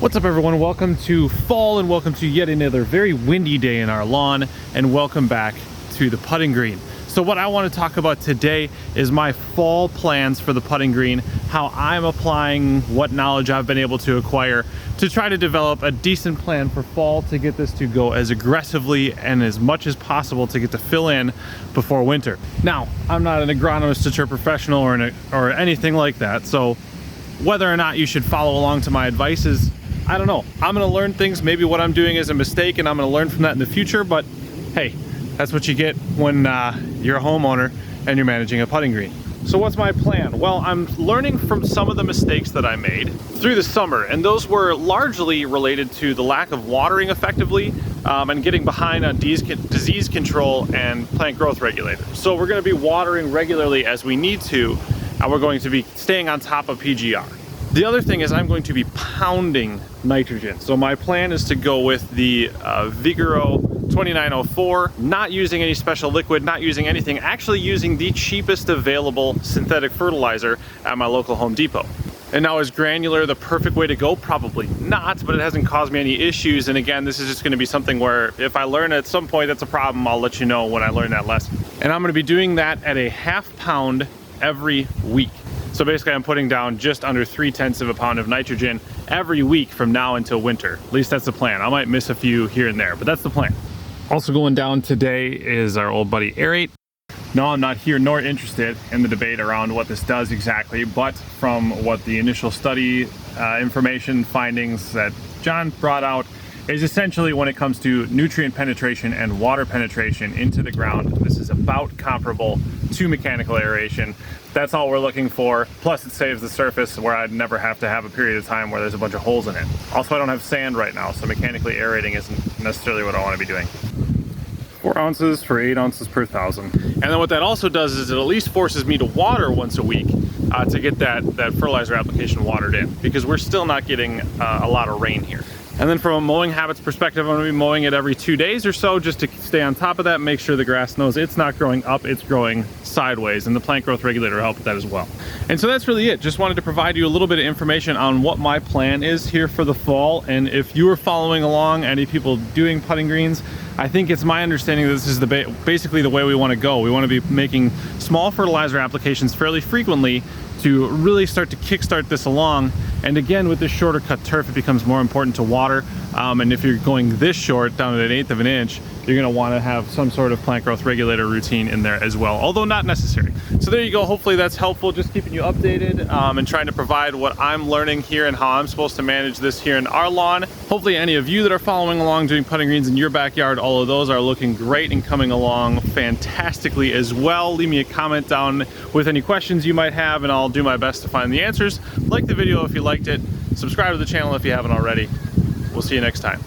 What's up everyone, welcome to fall and welcome to yet another very windy day in our lawn, and welcome back to the putting green. So what I want to talk about today is my fall plans for the putting green, how I'm applying what knowledge I've been able to acquire to try to develop a decent plan for fall to get this to go as aggressively and as much as possible to get to fill in before winter. Now, I'm not an agronomist or professional or anything like that, so whether or not you should follow along to my advice is, I don't know. I'm gonna learn things, maybe what I'm doing is a mistake and I'm gonna learn from that in the future, but hey, that's what you get when you're a homeowner and you're managing a putting green. So what's my plan? Well, I'm learning from some of the mistakes that I made through the summer, and those were largely related to the lack of watering effectively and getting behind on disease control and plant growth regulators. So we're gonna be watering regularly as we need to, and we're going to be staying on top of PGR. The other thing is I'm going to be pounding nitrogen. So my plan is to go with the Vigoro 2904, not using any special liquid, not using anything, actually using the cheapest available synthetic fertilizer at my local Home Depot. And now, is granular the perfect way to go? Probably not, but it hasn't caused me any issues. And again, this is just gonna be something where if I learn at some point that's a problem, I'll let you know when I learn that lesson. And I'm gonna be doing that at a ½ pound every week. So basically I'm putting down just under 3/10 of a pound of nitrogen every week from now until winter. At least that's the plan. I might miss a few here and there, but that's the plan. Also going down today is our old buddy Aerate. No, I'm not here nor interested in the debate around what this does exactly, but from what the initial study information findings that John brought out is essentially when it comes to nutrient penetration and water penetration into the ground, this is about comparable to mechanical aeration. That's all we're looking for. Plus it saves the surface where I'd never have to have a period of time where there's a bunch of holes in it. Also, I don't have sand right now, so mechanically aerating isn't necessarily what I want to be doing. 4 ounces for 8 ounces per 1,000. And then what that also does is it at least forces me to water once a week to get that fertilizer application watered in, because we're still not getting a lot of rain here. And then from a mowing habits perspective, I'm gonna be mowing it every 2 days or so just to stay on top of that, make sure the grass knows it's not growing up, it's growing sideways, and the plant growth regulator will help with that as well. And so that's really it. Just wanted to provide you a little bit of information on what my plan is here for the fall. And if you are following along, any people doing putting greens, I think it's my understanding that this is basically the way we want to go. We want to be making small fertilizer applications fairly frequently to really start to kickstart this along. And again, with this shorter cut turf, it becomes more important to water. And if you're going this short, down at 1/8 of an inch, you're gonna wanna have some sort of plant growth regulator routine in there as well, although not necessary. So there you go, hopefully that's helpful, just keeping you updated and trying to provide what I'm learning here and how I'm supposed to manage this here in our lawn. Hopefully any of you that are following along doing putting greens in your backyard, all of those are looking great and coming along fantastically as well. Leave me a comment down with any questions you might have and I'll do my best to find the answers. Like the video if you liked it, subscribe to the channel if you haven't already. We'll see you next time.